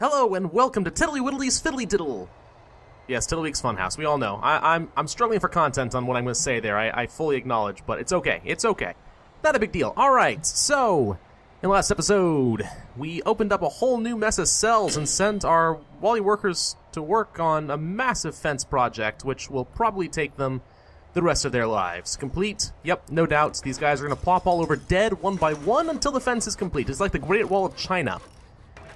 Hello and welcome to Tiddly Whittly's Fiddly Diddle. Yes, Tiddlyweek's Funhouse. We all know. I'm struggling for content on what I'm going to say there. I fully acknowledge, but it's okay. It's okay. Not a big deal. All right. So, in the last episode, we opened up a whole new mess of cells and sent our Wally workers to work on a massive fence project, which will probably take them the rest of their lives. Complete? Yep, no doubts. These guys are going to plop all over dead one by one until the fence is complete. It's like the Great Wall of China.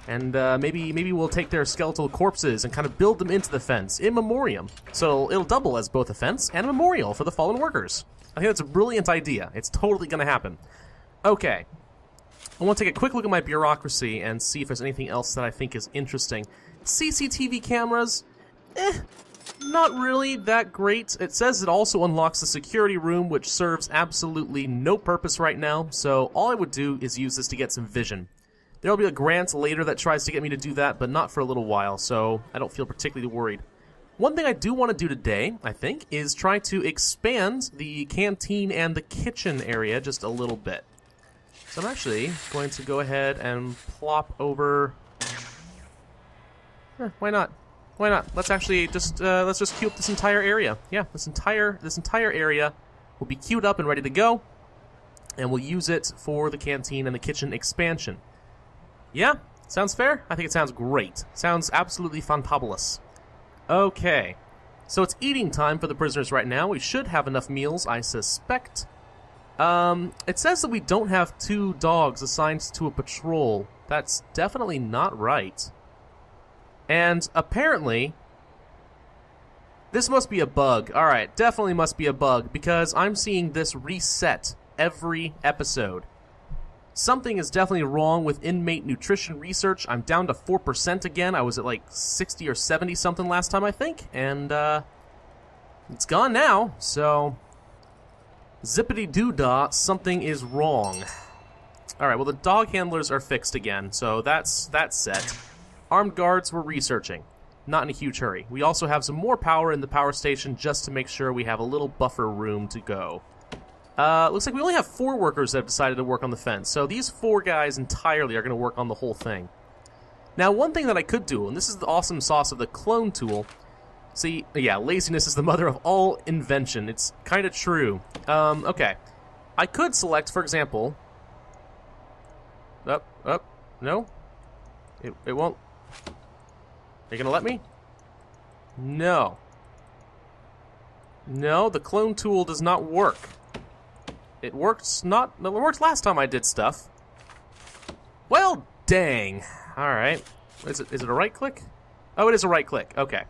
And maybe we'll take their skeletal corpses and kind of build them into the fence in memoriam. So it'll double as both a fence and a memorial for the fallen workers. I think that's a brilliant idea. It's totally going to happen. Okay. I want to take a quick look at my bureaucracy and see if there's anything else that I think is interesting. CCTV cameras? Not really that great. It says it also unlocks the security room, which serves absolutely no purpose right now. So all I would do is use this to get some vision. There'll be a grant later that tries to get me to do that, but not for a little while, so I don't feel particularly worried. One thing I do want to do today, I think, is try to expand the canteen and the kitchen area just a little bit. So I'm actually going to go ahead and plop over... why not? Why not? Let's actually just let's just queue up this entire area. Yeah, this entire area will be queued up and ready to go, and we'll use it for the canteen and the kitchen expansion. Yeah, sounds fair? I think it sounds great. Sounds absolutely fantabulous. Okay, so it's eating time for the prisoners right now. We should have enough meals, I suspect. It says that we don't have 2 dogs assigned to a patrol. That's definitely not right. And apparently, this must be a bug. Alright, definitely must be a bug, because I'm seeing this reset every episode. Something is definitely wrong with inmate nutrition research. I'm down to 4% again. I was at like 60 or 70 something last time, I think. And, it's gone now. So, zippity-doo-dah, something is wrong. Alright, well the dog handlers are fixed again, so that's set. Armed guards we're researching. Not in a huge hurry. We also have some more power in the power station just to make sure we have a little buffer room to go. Looks like we only have 4 workers that have decided to work on the fence, so these 4 guys entirely are going to work on the whole thing. Now, one thing that I could do, and this is the awesome sauce of the clone tool, see, yeah, laziness is the mother of all invention. It's kind of true. Okay. I could select, for example... no? It won't... Are you going to let me? No. No, the clone tool does not work. It worked last time I did stuff. Well, dang. Alright. Is it a right click? Oh, it is a right click. Okay.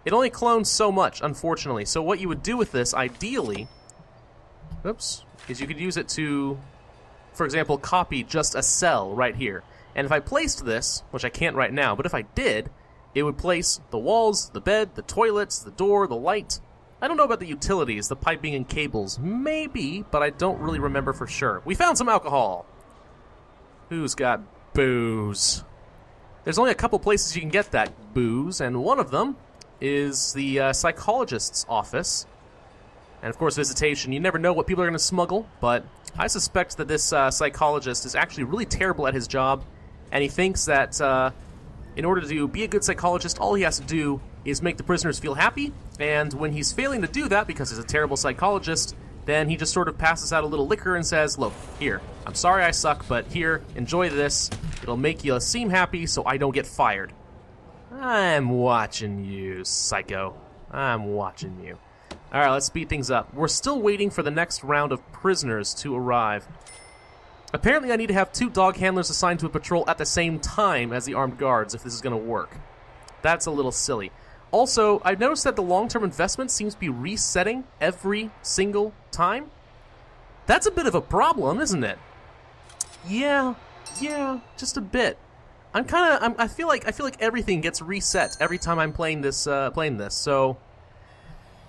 It only clones so much, unfortunately. So what you would do with this, ideally, oops, is you could use it to, for example, copy just a cell right here. And if I placed this, which I can't right now, but if I did, it would place the walls, the bed, the toilets, the door, the light. I don't know about the utilities, the piping and cables. Maybe, but I don't really remember for sure. We found some alcohol! Who's got booze? There's only a couple places you can get that booze, and one of them is the psychologist's office. And of course, visitation. You never know what people are going to smuggle, but I suspect that this psychologist is actually really terrible at his job, and he thinks that in order to be a good psychologist, all he has to do is make the prisoners feel happy, and when he's failing to do that because he's a terrible psychologist, then he just sort of passes out a little liquor and says, look, here, I'm sorry I suck, but here, enjoy this. It'll make you seem happy so I don't get fired. I'm watching you, psycho. I'm watching you. Alright, let's speed things up. We're still waiting for the next round of prisoners to arrive. Apparently I need to have 2 dog handlers assigned to a patrol at the same time as the armed guards if this is going to work. That's a little silly. Also, I've noticed that the long-term investment seems to be resetting every single time. That's a bit of a problem, isn't it? Yeah, just a bit. I feel like everything gets reset every time I'm playing this. So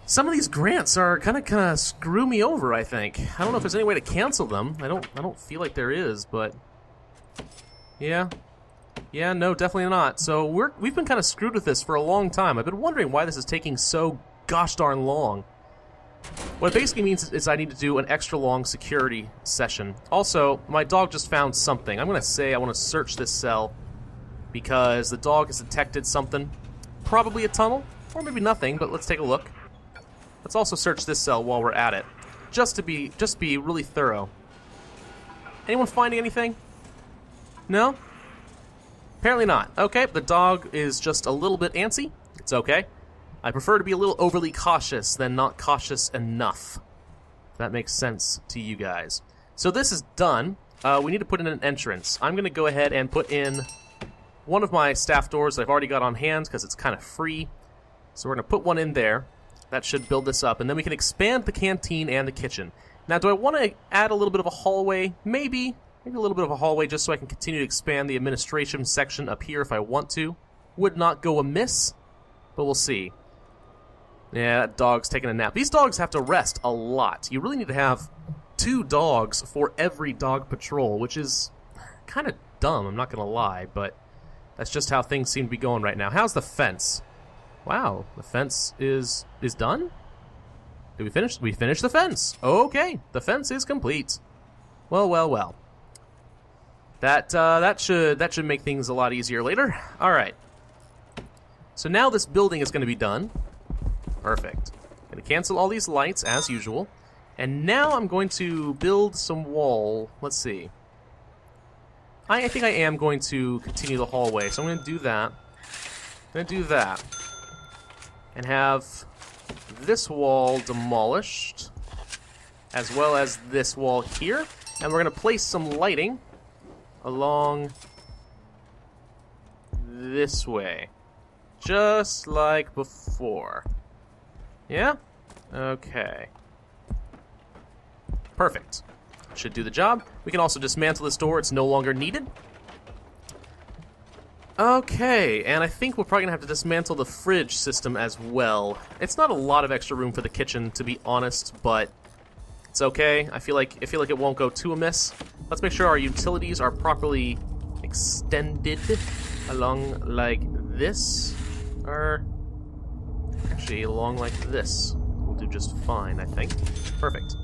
some of these grants are kind of screw me over. I think. I don't know if there's any way to cancel them. I don't feel like there is, but yeah. Yeah, no, definitely not. So we've been kind of screwed with this for a long time. I've been wondering why this is taking so gosh darn long. What it basically means is I need to do an extra long security session. Also, my dog just found something. I'm going to say I want to search this cell because the dog has detected something. Probably a tunnel, or maybe nothing, but let's take a look. Let's also search this cell while we're at it, just to be really thorough. Anyone finding anything? No? Apparently not. Okay, the dog is just a little bit antsy. It's okay. I prefer to be a little overly cautious than not cautious enough. If that makes sense to you guys. So this is done. We need to put in an entrance. I'm going to go ahead and put in one of my staff doors that I've already got on hand because it's kind of free. So we're going to put one in there. That should build this up. And then we can expand the canteen and the kitchen. Now, do I want to add a little bit of a hallway? Maybe a little bit of a hallway just so I can continue to expand the administration section up here if I want to. Would not go amiss, but we'll see. Yeah, that dog's taking a nap. These dogs have to rest a lot. You really need to have 2 dogs for every dog patrol, which is kind of dumb, I'm not going to lie, but that's just how things seem to be going right now. How's the fence? Wow, the fence is done? Did we finish? We finished the fence. Okay, the fence is complete. Well, well, well. That should make things a lot easier later. All right. So now this building is going to be done. Perfect. Going to cancel all these lights as usual. And now I'm going to build some wall. Let's see. I think I am going to continue the hallway, so I'm going to do that. I'm going to do that. And have this wall demolished, as well as this wall here. And we're going to place some lighting along this way. Just like before. Yeah? Okay. Perfect. Should do the job. We can also dismantle this door. It's no longer needed. Okay, and I think we're probably going to have to dismantle the fridge system as well. It's not a lot of extra room for the kitchen, to be honest, but it's okay. I feel like it won't go too amiss. Let's make sure our utilities are properly extended along like this. Or actually along like this. We'll do just fine, I think. Perfect.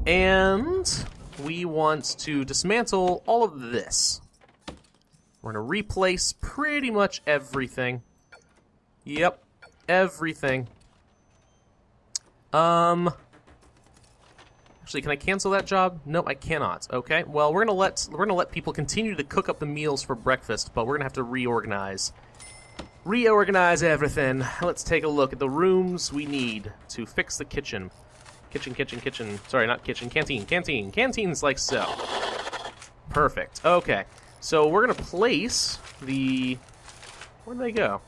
And we want to dismantle all of this. We're going to replace pretty much everything. Yep, everything. Actually, can I cancel that job? Nope, I cannot. Okay. Well, we're going to let people continue to cook up the meals for breakfast, but we're going to have to reorganize. Reorganize everything. Let's take a look at the rooms we need to fix the kitchen. Kitchen. Sorry, not kitchen. Canteen. Canteen's like so. Perfect. Okay. So we're going to place the... Where'd they go?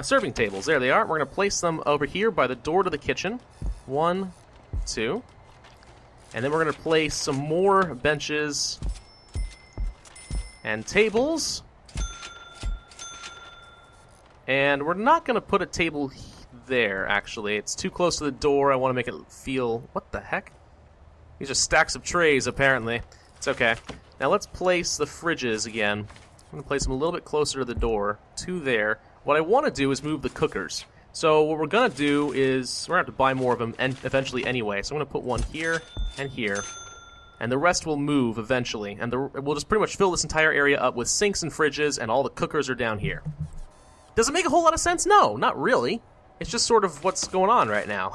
Serving tables. There they are. We're going to place them over here by the door to the kitchen. 1, 2. And then we're going to place some more benches and tables. And we're not going to put a table there, actually. It's too close to the door. I want to make it feel... What the heck? These are stacks of trays, apparently. It's okay. Now let's place the fridges again. I'm going to place them a little bit closer to the door. 2 there. What I want to do is move the cookers. So what we're going to do is... We're going to have to buy more of them eventually anyway. So I'm going to put one here and here. And the rest will move eventually. And we'll just pretty much fill this entire area up with sinks and fridges, and all the cookers are down here. Does it make a whole lot of sense? No, not really. It's just sort of what's going on right now.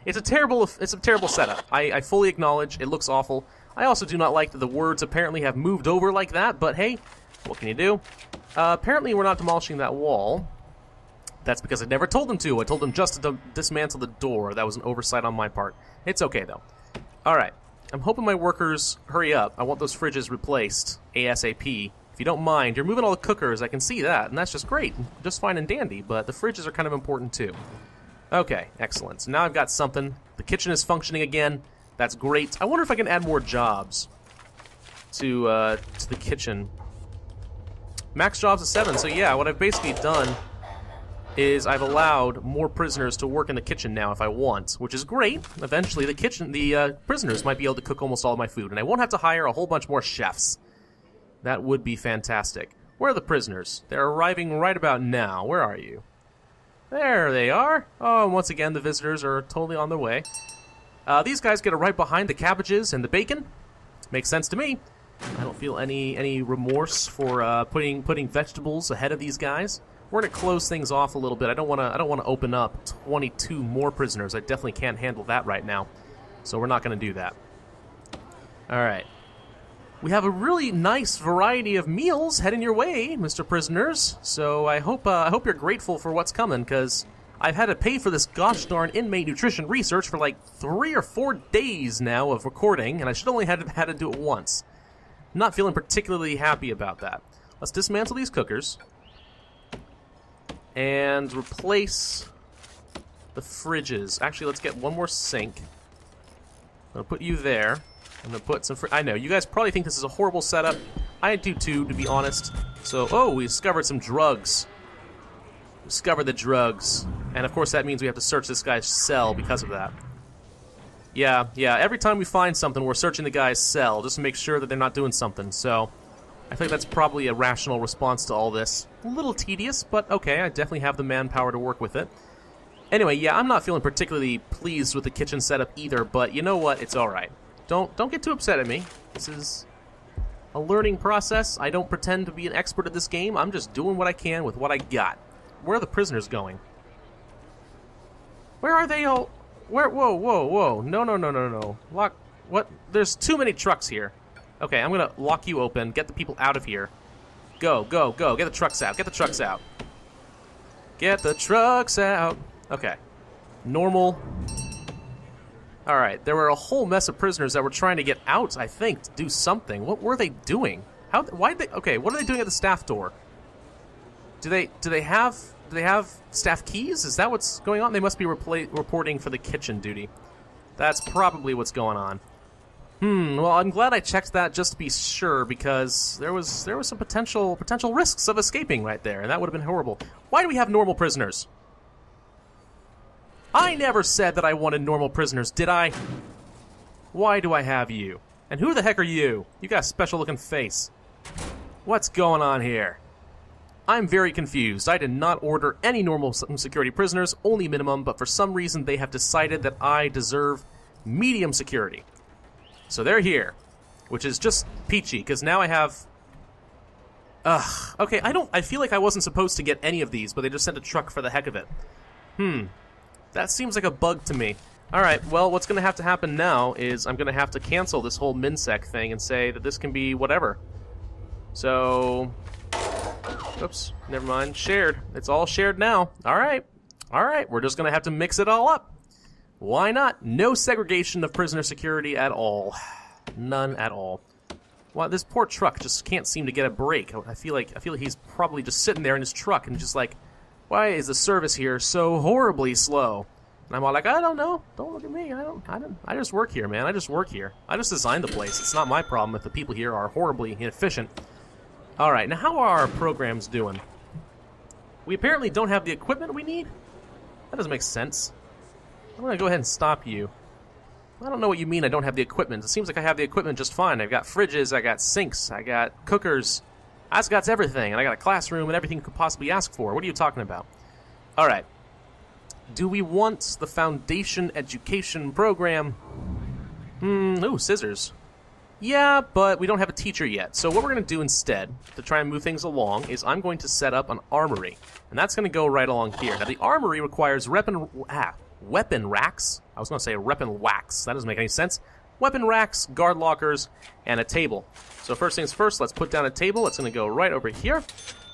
It's a terrible setup. I fully acknowledge it looks awful. I also do not like that the words apparently have moved over like that, but hey, what can you do? Apparently we're not demolishing that wall. That's because I never told them to. I told them just to dismantle the door. That was an oversight on my part. It's okay, though. Alright, I'm hoping my workers hurry up. I want those fridges replaced ASAP. If you don't mind, you're moving all the cookers, I can see that, and that's just great. Just fine and dandy, but the fridges are kind of important too. Okay, excellent. So now I've got something. The kitchen is functioning again. That's great. I wonder if I can add more jobs to the kitchen. Max jobs is 7, so yeah, what I've basically done is I've allowed more prisoners to work in the kitchen now if I want, which is great. Eventually the prisoners might be able to cook almost all of my food, and I won't have to hire a whole bunch more chefs. That would be fantastic. Where are the prisoners? They're arriving right about now. Where are you? There they are. Oh, and once again, the visitors are totally on their way. These guys get right behind the cabbages and the bacon. Makes sense to me. I don't feel any remorse for putting vegetables ahead of these guys. We're gonna close things off a little bit. I don't wanna open up 22 more prisoners. I definitely can't handle that right now. So we're not gonna do that. All right. We have a really nice variety of meals heading your way, Mr. Prisoners. So I hope you're grateful for what's coming, because I've had to pay for this gosh darn inmate nutrition research for like 3 or 4 days now of recording, and I should only had to do it once. Not feeling particularly happy about that. Let's dismantle these cookers and replace the fridges. Actually, let's get one more sink. I'm gonna put you there. I'm gonna put some. I know you guys probably think this is a horrible setup. I do too, to be honest. So, oh, we discovered some drugs. Discovered the drugs, and of course that means we have to search this guy's cell because of that. Yeah. Every time we find something, we're searching the guy's cell just to make sure that they're not doing something. So, I think that's probably a rational response to all this. A little tedious, but okay. I definitely have the manpower to work with it. Anyway, yeah, I'm not feeling particularly pleased with the kitchen setup either. But you know what? It's all right. Don't get too upset at me. This is a learning process. I don't pretend to be an expert at this game. I'm just doing what I can with what I got. Where are the prisoners going? Where are they all? Where? Whoa. No. Lock. What? There's too many trucks here. Okay, I'm gonna lock you open. Get the people out of here. Go. Get the trucks out. Get the trucks out. Get the trucks out. Okay. Normal. Alright, there were a whole mess of prisoners that were trying to get out, I think, to do something. What were they doing? Okay, what are they doing at the staff door? Do they have staff keys? Is that what's going on? They must be reporting for the kitchen duty. That's probably what's going on. Well, I'm glad I checked that just to be sure, because there was some potential risks of escaping right there, and that would have been horrible. Why do we have normal prisoners? I never said that I wanted normal prisoners, did I? Why do I have you? And who the heck are you? You got a special looking face. What's going on here? I'm very confused. I did not order any normal security prisoners, only minimum, but for some reason they have decided that I deserve medium security. So they're here, which is just peachy, because now I have... okay, I feel like I wasn't supposed to get any of these, but they just sent a truck for the heck of it. That seems like a bug to me. Alright, well, what's going to have to happen now is I'm going to have to cancel this whole MinSec thing and say that this can be whatever. So... Oops, never mind. Shared. It's all shared now. Alright, we're just going to have to mix it all up. Why not? No segregation of prisoner security at all. None at all. Wow, this poor truck just can't seem to get a break. I feel like he's probably just sitting there in his truck and just like, why is the service here so horribly slow? And I'm all like, I don't know. Don't look at me. I just work here, man. I just work here. I just designed the place. It's not my problem if the people here are horribly inefficient. All right, now how are our programs doing? We apparently don't have the equipment we need? That doesn't make sense. I'm going to go ahead and stop you. I don't know what you mean I don't have the equipment. It seems like I have the equipment just fine. I've got fridges, I got sinks, I got cookers. I just got everything, and I got a classroom and everything you could possibly ask for. What are you talking about? All right. Do we want the foundation education program? Ooh, scissors. Yeah, but we don't have a teacher yet. So what we're going to do instead, to try and move things along, is I'm going to set up an armory. And that's going to go right along here. Now, the armory requires weapon racks. I was going to say weapon wax. That doesn't make any sense. Weapon racks, guard lockers, and a table. So first things first, let's put down a table. It's going to go right over here.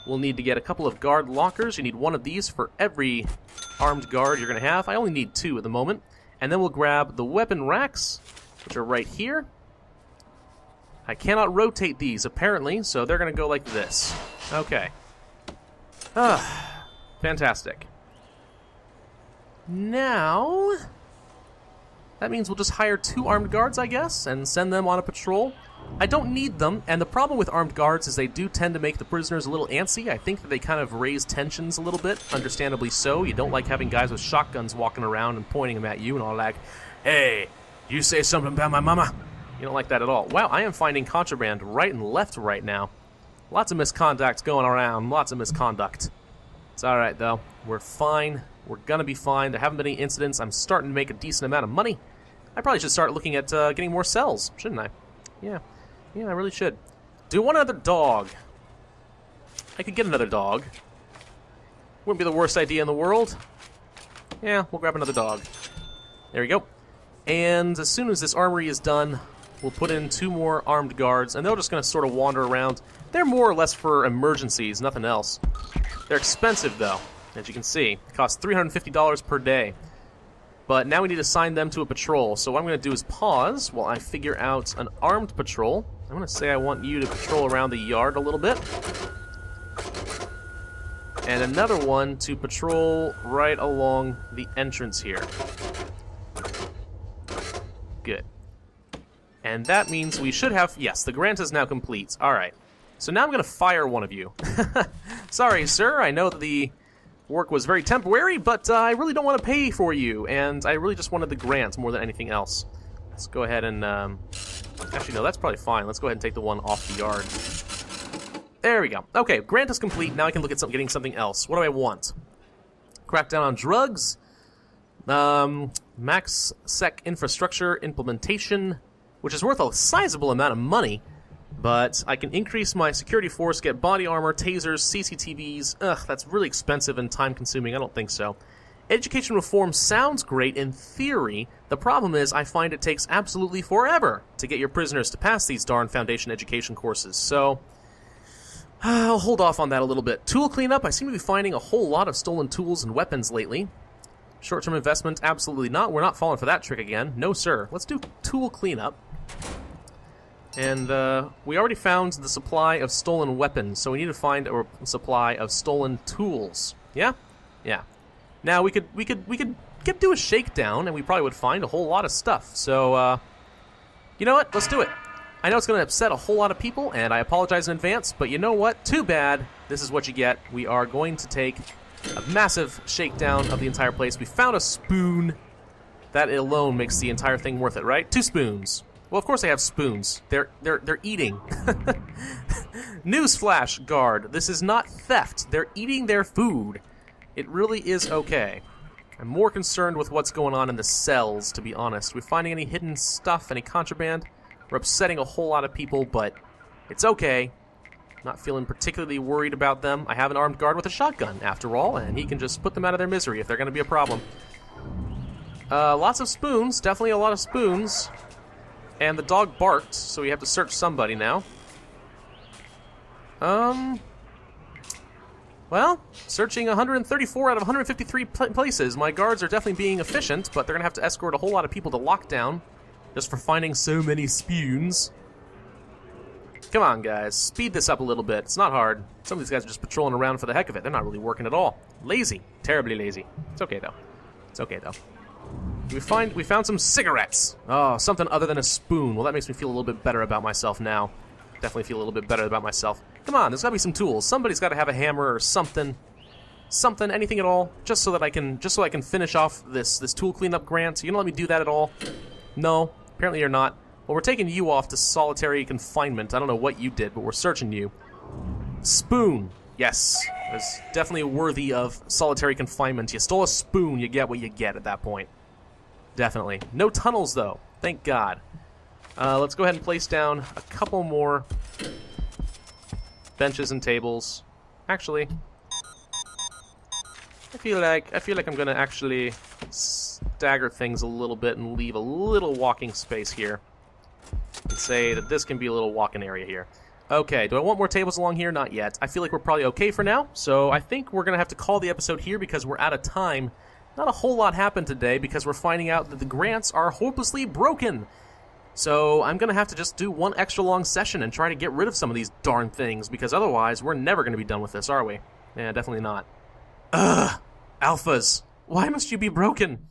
We'll need to get a couple of guard lockers. You need one of these for every armed guard you're going to have. I only need 2 at the moment. And then we'll grab the weapon racks, which are right here. I cannot rotate these, apparently, so they're going to go like this. Okay. Fantastic. Now, that means we'll just hire 2 armed guards, I guess, and send them on a patrol. I don't need them, and the problem with armed guards is they do tend to make the prisoners a little antsy. I think that they kind of raise tensions a little bit, understandably so. You don't like having guys with shotguns walking around and pointing them at you and all like, hey, you say something about my mama? You don't like that at all. Wow, I am finding contraband right and left right now. Lots of misconduct going around, lots of misconduct. It's alright, though. We're fine. We're gonna be fine. There haven't been any incidents. I'm starting to make a decent amount of money. I probably should start looking at getting more cells, shouldn't I? Yeah. Yeah, I really should. Do want another dog. I could get another dog. Wouldn't be the worst idea in the world. Yeah, we'll grab another dog. There we go. And as soon as this armory is done, we'll put in 2 more armed guards, and they're just going to sort of wander around. They're more or less for emergencies, nothing else. They're expensive, though, as you can see. It costs $350 per day. But now we need to assign them to a patrol. So what I'm going to do is pause while I figure out an armed patrol. I'm going to say I want you to patrol around the yard a little bit. And another one to patrol right along the entrance here. Good. And that means we should have... Yes, the grant is now complete. Alright. So now I'm going to fire one of you. Sorry, sir. I know that the work was very temporary, but I really don't want to pay for you. And I really just wanted the grant more than anything else. Let's go ahead and... Actually, no, that's probably fine. Let's go ahead and take the one off the yard. There we go. Okay, grant is complete. Now I can look at getting something else. What do I want? Crackdown on drugs. Max sec infrastructure implementation, which is worth a sizable amount of money, but I can increase my security force, get body armor, tasers, CCTVs. Ugh, that's really expensive and time-consuming. I don't think so. Education reform sounds great in theory. The problem is I find it takes absolutely forever to get your prisoners to pass these darn foundation education courses, so I'll hold off on that a little bit. Tool cleanup. I seem to be finding a whole lot of stolen tools and weapons lately. Short-term investment, absolutely not. We're not falling for that trick again. No, sir. Let's do tool cleanup. And we already found the supply of stolen weapons, so we need to find a supply of stolen tools. Yeah? Yeah. Now we could do a shakedown, and we probably would find a whole lot of stuff. So, you know what? Let's do it. I know it's going to upset a whole lot of people, and I apologize in advance, but you know what? Too bad. This is what you get. We are going to take a massive shakedown of the entire place. We found a spoon. That alone makes the entire thing worth it, right? 2 spoons. Well, of course they have spoons. They're eating. Newsflash, guard. This is not theft. They're eating their food. It really is okay. I'm more concerned with what's going on in the cells, to be honest. We're finding any hidden stuff, any contraband. We're upsetting a whole lot of people, but it's okay. Not feeling particularly worried about them. I have an armed guard with a shotgun, after all, and he can just put them out of their misery if they're going to be a problem. Lots of spoons. Definitely a lot of spoons. And the dog barked, so we have to search somebody now. Well, searching 134 out of 153 places. My guards are definitely being efficient, but they're going to have to escort a whole lot of people to lockdown just for finding so many spoons. Come on, guys. Speed this up a little bit. It's not hard. Some of these guys are just patrolling around for the heck of it. They're not really working at all. Lazy. Terribly lazy. It's okay, though. It's okay, though. We found some cigarettes. Oh, something other than a spoon. Well, that makes me feel a little bit better about myself now. Definitely feel a little bit better about myself. Come on, there's got to be some tools. Somebody's got to have a hammer or something. Something, anything at all, just so I can finish off this tool cleanup grant. You gonna let me do that at all? No, apparently you're not. Well, we're taking you off to solitary confinement. I don't know what you did, but we're searching you. Spoon. Yes, it's definitely worthy of solitary confinement. You stole a spoon, you get what you get at that point. Definitely. No tunnels, though. Thank God. Let's go ahead and place down a couple more benches and tables. Actually, I feel like I'm gonna actually stagger things a little bit and leave a little walking space here. And say that this can be a little walking area here. Okay, do I want more tables along here? Not yet. I feel like we're probably okay for now, so I think we're gonna have to call the episode here because we're out of time. Not a whole lot happened today because we're finding out that the grants are hopelessly broken. So I'm going to have to just do one extra long session and try to get rid of some of these darn things because otherwise we're never going to be done with this, are we? Yeah, definitely not. Ugh! Alphas! Why must you be broken?